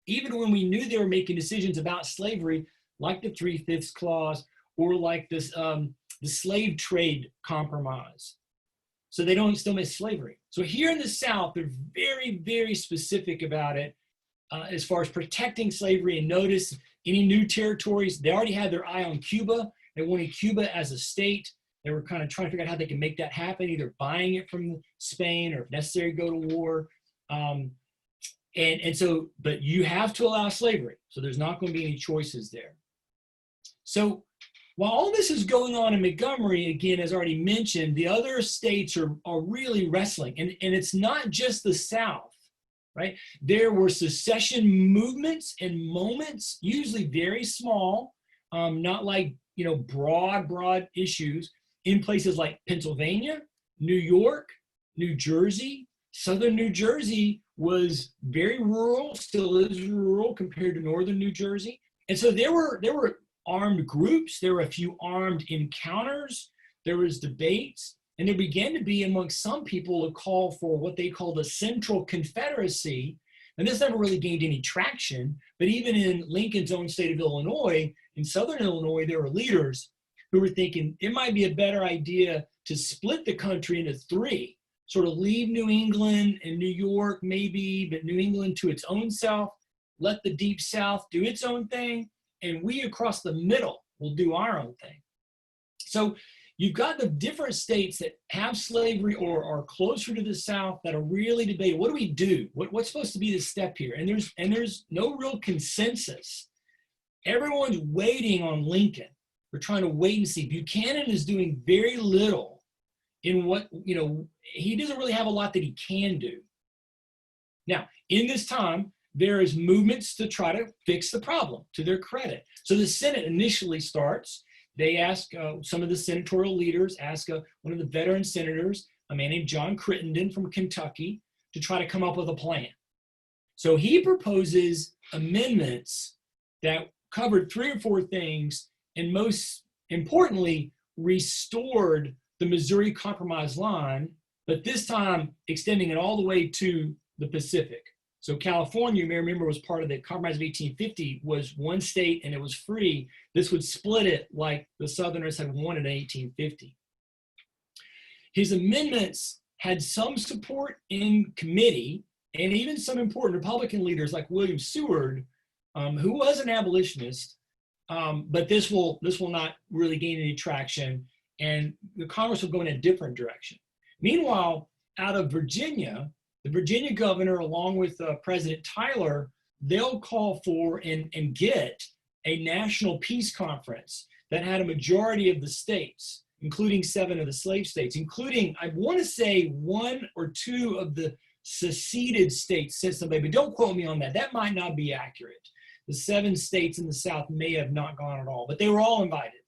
Speaker 1: Even when we knew they were making decisions about slavery, like the 3/5 clause or like this, the slave trade compromise. So they don't still miss slavery. So here in the South, they're very, very specific about it as far as protecting slavery. And notice any new territories, they already had their eye on Cuba. They wanted Cuba as a state. They were kind of trying to figure out how they can make that happen, either buying it from Spain or if necessary, go to war. And so, but you have to allow slavery. So there's not going to be any choices there. So while all this is going on in Montgomery, again, as already mentioned, the other states are really wrestling. And it's not just the South. Right? There were secession movements and moments, usually very small, not like, you know, broad issues in places like Pennsylvania, New York, New Jersey. Southern New Jersey was very rural, still is rural compared to northern New Jersey. And so there were armed groups, there were a few armed encounters, there was debates. And there began to be amongst some people a call for what they called a Central Confederacy. And this never really gained any traction, but even in Lincoln's own state of Illinois, in Southern Illinois, there were leaders who were thinking it might be a better idea to split the country into three, sort of leave New England and New York maybe, but New England to its own self, let the Deep South do its own thing, and we across the middle will do our own thing. So you've got the different states that have slavery or are closer to the South that are really debating, what do we do? What's supposed to be the step here? And there's no real consensus. Everyone's waiting on Lincoln. We're trying to wait and see. Buchanan is doing very little in what, you know, he doesn't really have a lot that he can do. Now, in this time, there is movements to try to fix the problem, to their credit. So the Senate initially starts. They ask, some of the senatorial leaders ask one of the veteran senators, a man named John Crittenden from Kentucky, to try to come up with a plan. So he proposes amendments that covered 3 or 4 things, and most importantly, restored the Missouri Compromise line, but this time extending it all the way to the Pacific. So California, you may remember, was part of the Compromise of 1850, was one state and it was free. This would split it like the Southerners had wanted in 1850. His amendments had some support in committee and even some important Republican leaders like William Seward, who was an abolitionist, but this will not really gain any traction, and the Congress will go in a different direction. Meanwhile, out of Virginia, the Virginia governor, along with President Tyler, they'll call for and get a national peace conference that had a majority of the states, including 7 of the slave states, including, I want to say, 1 or 2 of the seceded states said something, but don't quote me on that. That might not be accurate. The 7 states in the South may have not gone at all, but they were all invited.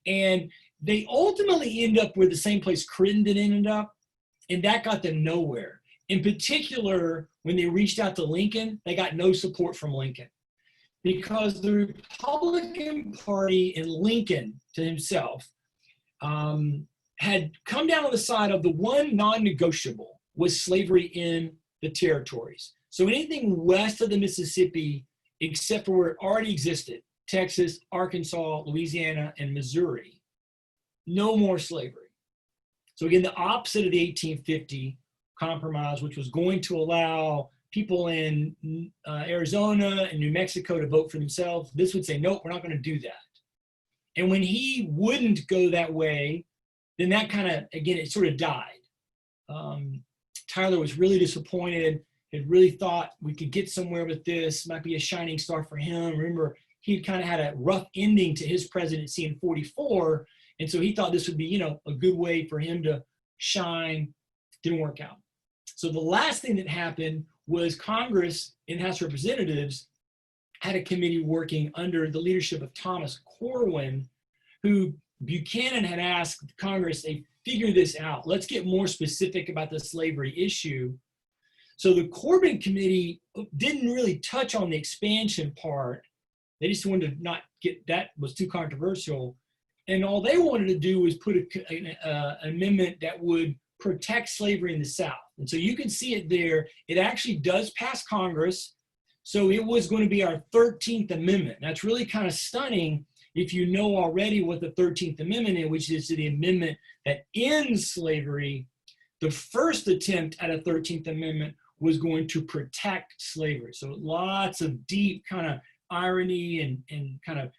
Speaker 1: And they ultimately end up where the same place Crittenden ended up, and that got them nowhere. In particular, when they reached out to Lincoln, they got no support from Lincoln because the Republican Party and Lincoln to himself had come down on the side of the one non-negotiable was slavery in the territories. So anything west of the Mississippi, except for where it already existed, Texas, Arkansas, Louisiana, and Missouri, no more slavery. So again, the opposite of the 1850 compromise, which was going to allow people in Arizona and New Mexico to vote for themselves. This would say, nope, we're not going to do that. And when he wouldn't go that way, then that kind of, again, it sort of died. Tyler was really disappointed, had really thought we could get somewhere with this, might be a shining star for him. Remember, he had kind of had a rough ending to his presidency in 44. And so he thought this would be, you know, a good way for him to shine. Didn't work out. So the last thing that happened was Congress in House of Representatives had a committee working under the leadership of Thomas Corwin, who Buchanan had asked Congress, they figure this out. Let's get more specific about the slavery issue. So the Corbin committee didn't really touch on the expansion part. They just wanted to not get, that was too controversial. And all they wanted to do was put an amendment that would protect slavery in the South. And so you can see it there. It actually does pass Congress. So it was going to be our 13th Amendment. That's really kind of stunning if you know already what the 13th Amendment is, which is the amendment that ends slavery. The first attempt at a 13th Amendment was going to protect slavery. So lots of deep kind of irony and kind of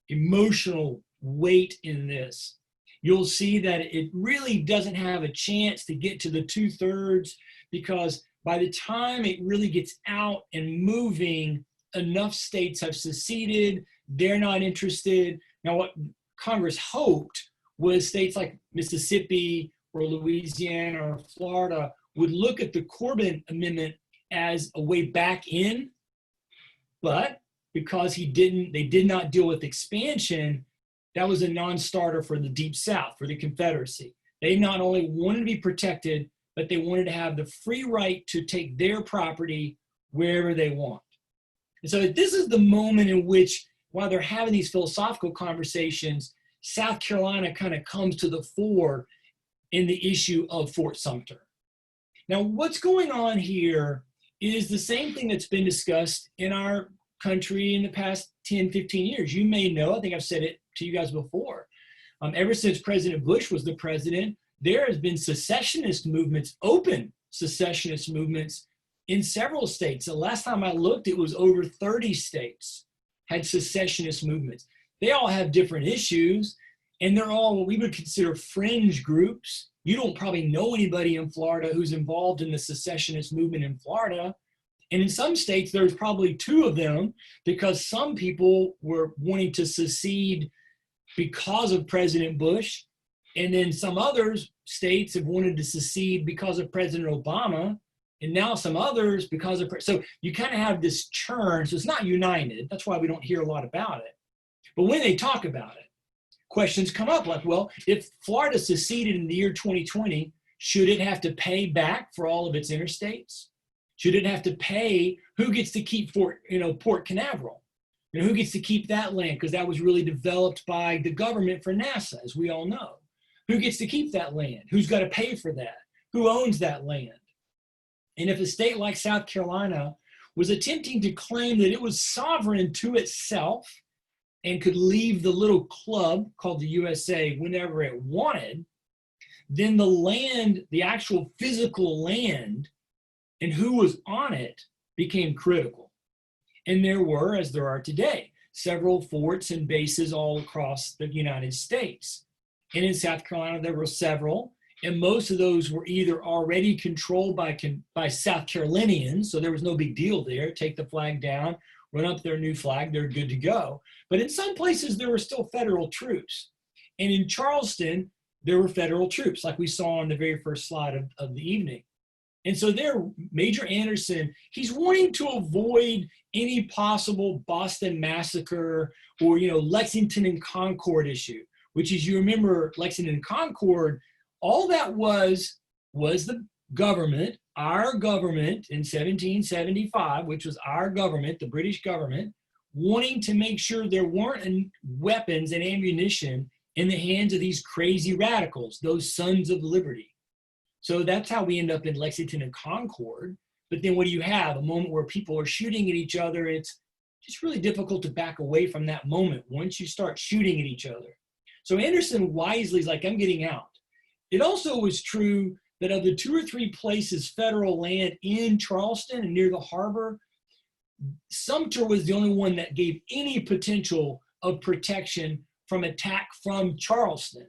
Speaker 1: emotional weight in this. You'll see that it really doesn't have a chance to get to the 2/3 because by the time it really gets out and moving, enough states have seceded, they're not interested. Now what Congress hoped was states like Mississippi or Louisiana or Florida would look at the Corbin Amendment as a way back in, but because they did not deal with expansion, that was a non-starter for the Deep South, for the Confederacy. They not only wanted to be protected, but they wanted to have the free right to take their property wherever they want. And so this is the moment in which, while they're having these philosophical conversations, South Carolina kind of comes to the fore in the issue of Fort Sumter. Now, what's going on here is the same thing that's been discussed in our country in the past 10, 15 years. You may know, I think I've said it to you guys before, ever since President Bush was the president, there has been secessionist movements, open secessionist movements in several states. The last time I looked, it was over 30 states had secessionist movements. They all have different issues, and they're all what we would consider fringe groups. You don't probably know anybody in Florida who's involved in the secessionist movement in Florida. And in some states, there's probably two of them because some people were wanting to secede because of President Bush. And then some other states have wanted to secede because of President Obama. And now some others because of, so you kind of have this churn. So it's not united. That's why we don't hear a lot about it. But when they talk about it, questions come up like, well, if Florida seceded in the year 2020, should it have to pay back for all of its interstates? Should it have to pay? Who gets to keep Port Canaveral? Who gets to keep that land? Because that was really developed by the government for NASA, as we all know. Who gets to keep that land? Who's got to pay for that? Who owns that land? And if a state like South Carolina was attempting to claim that it was sovereign to itself and could leave the little club called the USA whenever it wanted, then the land, the actual physical land, and who was on it became critical. And there were, as there are today, several forts and bases all across the United States. And in South Carolina, there were several, and most of those were either already controlled by South Carolinians, so there was no big deal there. Take the flag down, run up their new flag, they're good to go. But in some places, there were still federal troops. And in Charleston, there were federal troops, like we saw on the very first slide of the evening. And so there, Major Anderson, he's wanting to avoid any possible Boston Massacre or, Lexington and Concord issue, which is, you remember, Lexington and Concord, all that was the government, our government in 1775, which was our government, the British government, wanting to make sure there weren't weapons and ammunition in the hands of these crazy radicals, those sons of liberty. So that's how we end up in Lexington and Concord. But then what do you have? A moment where people are shooting at each other. It's just really difficult to back away from that moment once you start shooting at each other. So Anderson wisely is like, I'm getting out. It also was true that of the 2 or 3 places federal land in Charleston and near the harbor, Sumter was the only one that gave any potential of protection from attack from Charleston.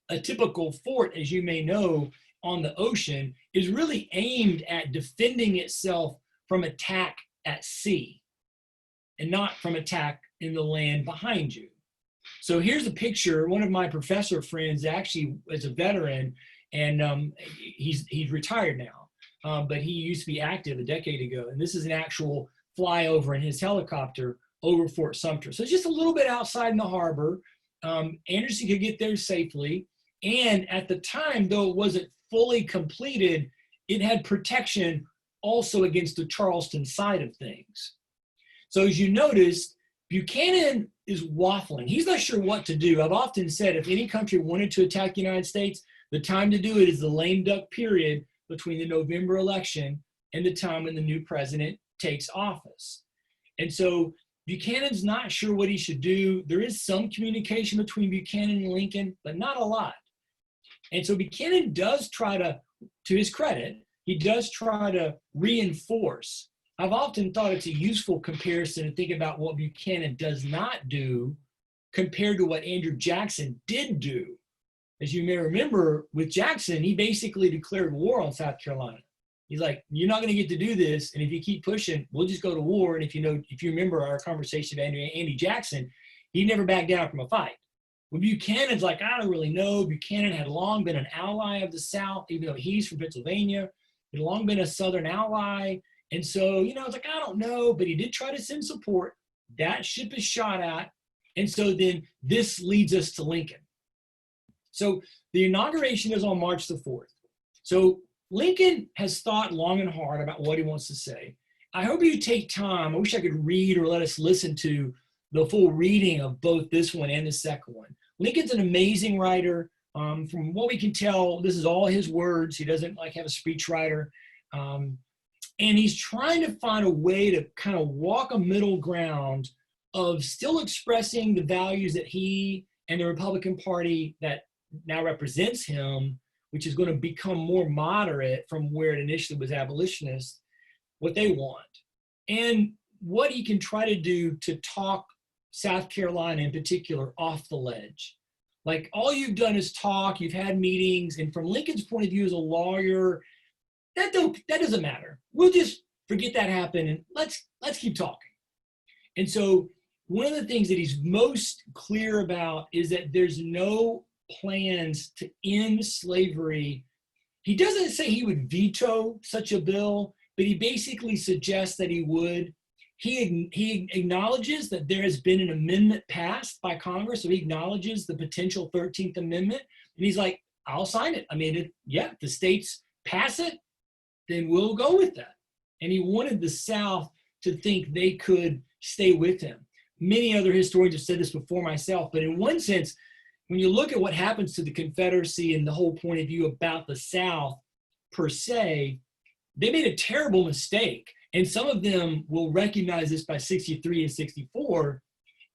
Speaker 1: A typical fort, as you may know, on the ocean is really aimed at defending itself from attack at sea and not from attack in the land behind you. So here's a picture. One of my professor friends actually is a veteran, and he's retired now, but he used to be active a decade ago. And this is an actual flyover in his helicopter over Fort Sumter. So it's just a little bit outside in the harbor. Anderson could get there safely. And at the time, though it wasn't fully completed, it had protection also against the Charleston side of things. So as you noticed, Buchanan is waffling. He's not sure what to do. I've often said if any country wanted to attack the United States, the time to do it is the lame duck period between the November election and the time when the new president takes office. And so Buchanan's not sure what he should do. There is some communication between Buchanan and Lincoln, but not a lot. And so Buchanan does try to his credit, he does try to reinforce. I've often thought it's a useful comparison to think about what Buchanan does not do compared to what Andrew Jackson did do. As you may remember, with Jackson, he basically declared war on South Carolina. He's like, you're not going to get to do this, and if you keep pushing, we'll just go to war. And if you remember our conversation about Andy Jackson, he never backed down from a fight. When Buchanan's like, I don't really know. Buchanan had long been an ally of the South, even though he's from Pennsylvania. He'd long been a Southern ally. And so, it's like, I don't know, but he did try to send support. That ship is shot at. And so then this leads us to Lincoln. So the inauguration is on March the 4th. So Lincoln has thought long and hard about what he wants to say. I hope you take time. I wish I could read or let us listen to the full reading of both this one and the second one. Lincoln's an amazing writer. From what we can tell, this is all his words. He doesn't have a speechwriter. And he's trying to find a way to kind of walk a middle ground of still expressing the values that he and the Republican Party that now represents him, which is going to become more moderate from where it initially was abolitionist, what they want. And what he can try to do to talk South Carolina in particular off the ledge. Like, all you've done is talk, you've had meetings, and from Lincoln's point of view as a lawyer, that doesn't matter. We'll just forget that happened and let's keep talking. And so one of the things that he's most clear about is that there's no plans to end slavery. He doesn't say he would veto such a bill, but he basically suggests that he would. He acknowledges that there has been an amendment passed by Congress, so he acknowledges the potential 13th Amendment, and he's like, I'll sign it. I mean, if the states pass it, then we'll go with that. And he wanted the South to think they could stay with him. Many other historians have said this before myself, but in one sense, when you look at what happens to the Confederacy and the whole point of view about the South per se, they made a terrible mistake. And some of them will recognize this by 63 and 64,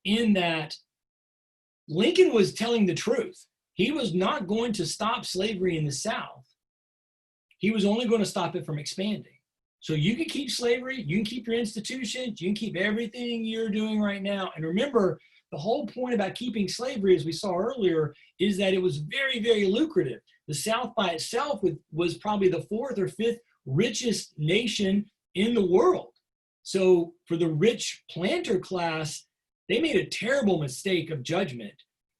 Speaker 1: in that Lincoln was telling the truth. He was not going to stop slavery in the South. He was only going to stop it from expanding. So you can keep slavery, you can keep your institutions, you can keep everything you're doing right now. And remember, the whole point about keeping slavery, as we saw earlier, is that it was very, very lucrative. The South by itself was probably the 4th or 5th richest nation in the world. So for the rich planter class, they made a terrible mistake of judgment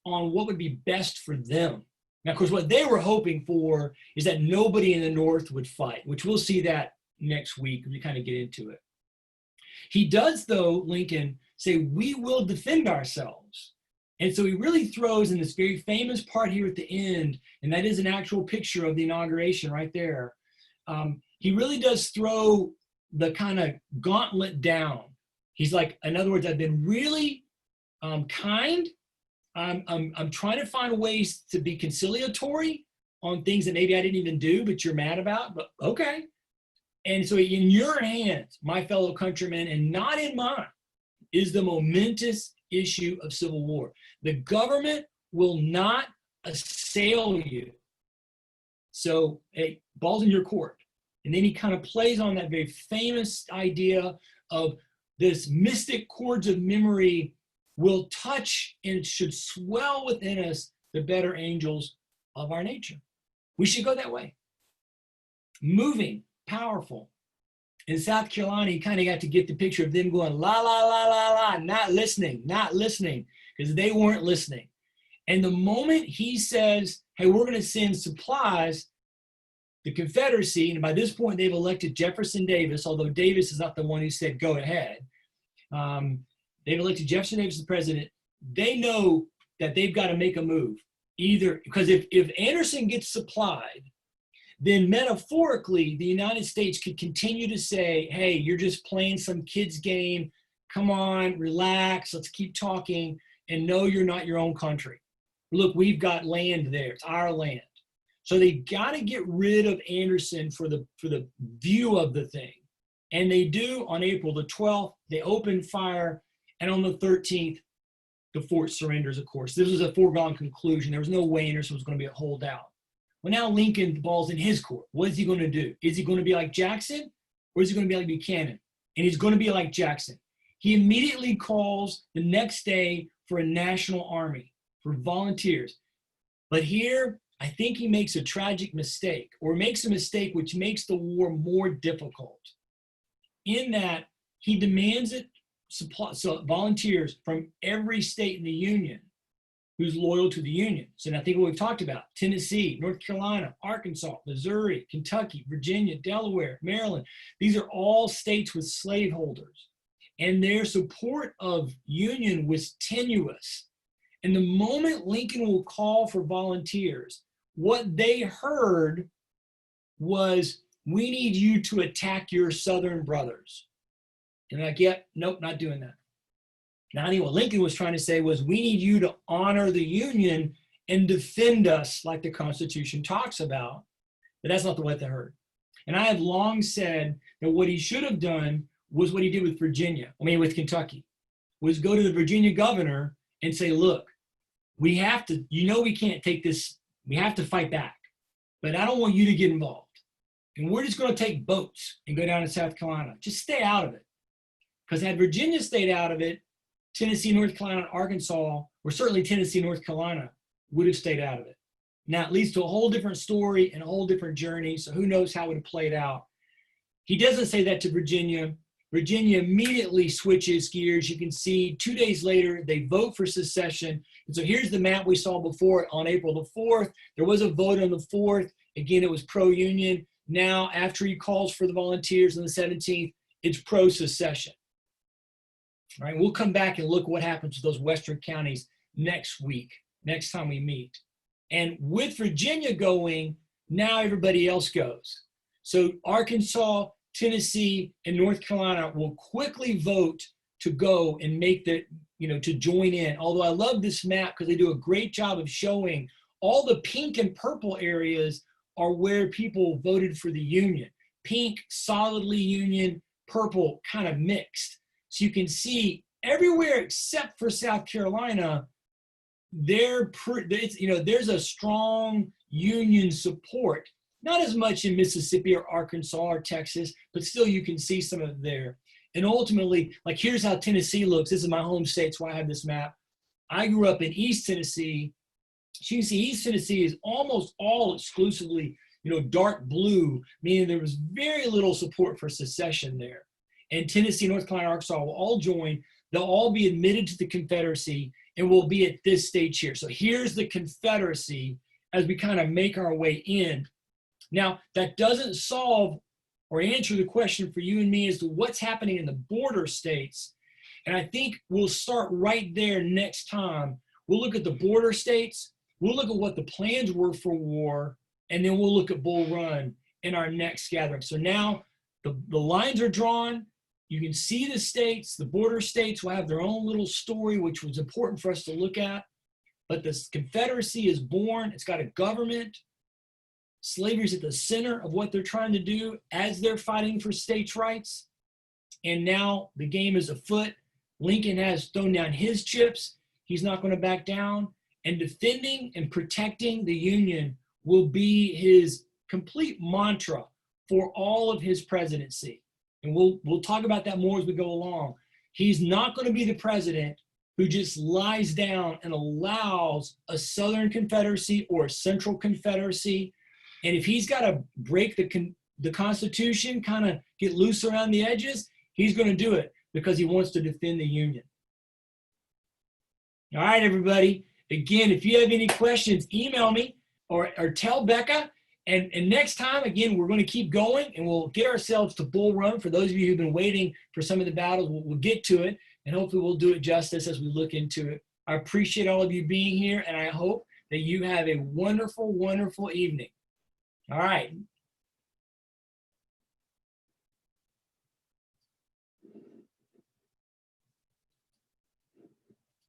Speaker 1: on what would be best for them. Now, of course, what they were hoping for is that nobody in the North would fight, which we'll see that next week when we kind of get into it. He does, though, Lincoln, say, we will defend ourselves. And so he really throws in this very famous part here at the end, and that is an actual picture of the inauguration right there. He really does throw the kind of gauntlet down. He's like, in other words, I've been really kind. I'm trying to find ways to be conciliatory on things that maybe I didn't even do, but you're mad about, but okay. And so in your hands, my fellow countrymen, and not in mine, is the momentous issue of civil war. The government will not assail you. So, hey, ball's in your court. And then he kind of plays on that very famous idea of this mystic chords of memory will touch and should swell within us the better angels of our nature. We should go that way. Moving, powerful. In South Carolina, you kind of got to get the picture of them going, la, la, la, la, la, not listening, because they weren't listening. And the moment he says, hey, we're going to send supplies, the Confederacy, and by this point they've elected Jefferson Davis, although Davis is not the one who said go ahead. They've elected Jefferson Davis as the president. They know that they've got to make a move. Either, because if Anderson gets supplied, then metaphorically, the United States could continue to say, hey, you're just playing some kid's game. Come on, relax, let's keep talking, and no, you're not your own country. Look, we've got land there, it's our land. So they got to get rid of Anderson for the view of the thing. And they do on April the 12th, they open fire, and on the 13th, the fort surrenders, of course. This was a foregone conclusion. There was no way Anderson was going to be a holdout. Well, now Lincoln, the ball's in his court. What is he going to do? Is he going to be like Jackson, or is he going to be like Buchanan? And he's going to be like Jackson. He immediately calls the next day for a national army, for volunteers. But here, I think he makes a tragic mistake, or makes a mistake which makes the war more difficult, in that he demands it, volunteers from every state in the Union who's loyal to the Union. So now think of what we've talked about: Tennessee, North Carolina, Arkansas, Missouri, Kentucky, Virginia, Delaware, Maryland. These are all states with slaveholders, and their support of Union was tenuous. And the moment Lincoln will call for volunteers, what they heard was, we need you to attack your Southern brothers. And they're like, yep, nope, not doing that. Now, what Lincoln was trying to say was, we need you to honor the Union and defend us like the Constitution talks about. But that's not what they heard. And I have long said that what he should have done was what he did with with Kentucky, was go to the Virginia governor and say, look, we have to, we can't take this, we have to fight back, but I don't want you to get involved. And we're just going to take boats and go down to South Carolina. Just stay out of it. Because had Virginia stayed out of it, Tennessee, North Carolina, and Arkansas, or certainly Tennessee, North Carolina, would have stayed out of it. Now, it leads to a whole different story and a whole different journey, so who knows how it would have played out. He doesn't say that to Virginia. Virginia immediately switches gears. You can see 2 days later, they vote for secession. And so here's the map we saw before on April the 4th. There was a vote on the 4th. Again, it was pro-Union. Now, after he calls for the volunteers on the 17th, it's pro-secession. All right, we'll come back and look what happens to those western counties next week, next time we meet. And with Virginia going, now everybody else goes. So Arkansas, Tennessee, and North Carolina will quickly vote to go and make the, to join in. Although I love this map because they do a great job of showing all the pink and purple areas are where people voted for the Union. Pink, solidly Union, purple, kind of mixed. So you can see everywhere except for South Carolina, there's a strong Union support. Not as much in Mississippi or Arkansas or Texas, but still you can see some of it there. And ultimately, like, here's how Tennessee looks. This is my home state, so I have this map. I grew up in East Tennessee. So you can see East Tennessee is almost all exclusively, dark blue, meaning there was very little support for secession there. And Tennessee, North Carolina, Arkansas will all join. They'll all be admitted to the Confederacy and will be at this stage here. So here's the Confederacy as we kind of make our way in. Now, that doesn't solve or answer the question for you and me as to what's happening in the border states. And I think we'll start right there next time. We'll look at the border states. We'll look at what the plans were for war. And then we'll look at Bull Run in our next gathering. So now the lines are drawn. You can see the states. The border states will have their own little story, which was important for us to look at. But the Confederacy is born. It's got a government. Slavery is at the center of what they're trying to do as they're fighting for states' rights. And now the game is afoot. Lincoln has thrown down his chips. He's not going to back down. And defending and protecting the Union will be his complete mantra for all of his presidency. And we'll talk about that more as we go along. He's not going to be the president who just lies down and allows a Southern Confederacy or a Central Confederacy. And if he's got to break the the Constitution kind of get loose around the edges, he's going to do it because he wants to defend the Union. All right, everybody. Again, if you have any questions, email me or tell Becca. And next time, again, we're going to keep going and we'll get ourselves to Bull Run. For those of you who've been waiting for some of the battles, we'll get to it. And hopefully we'll do it justice as we look into it. I appreciate all of you being here, and I hope that you have a wonderful, wonderful evening. All right.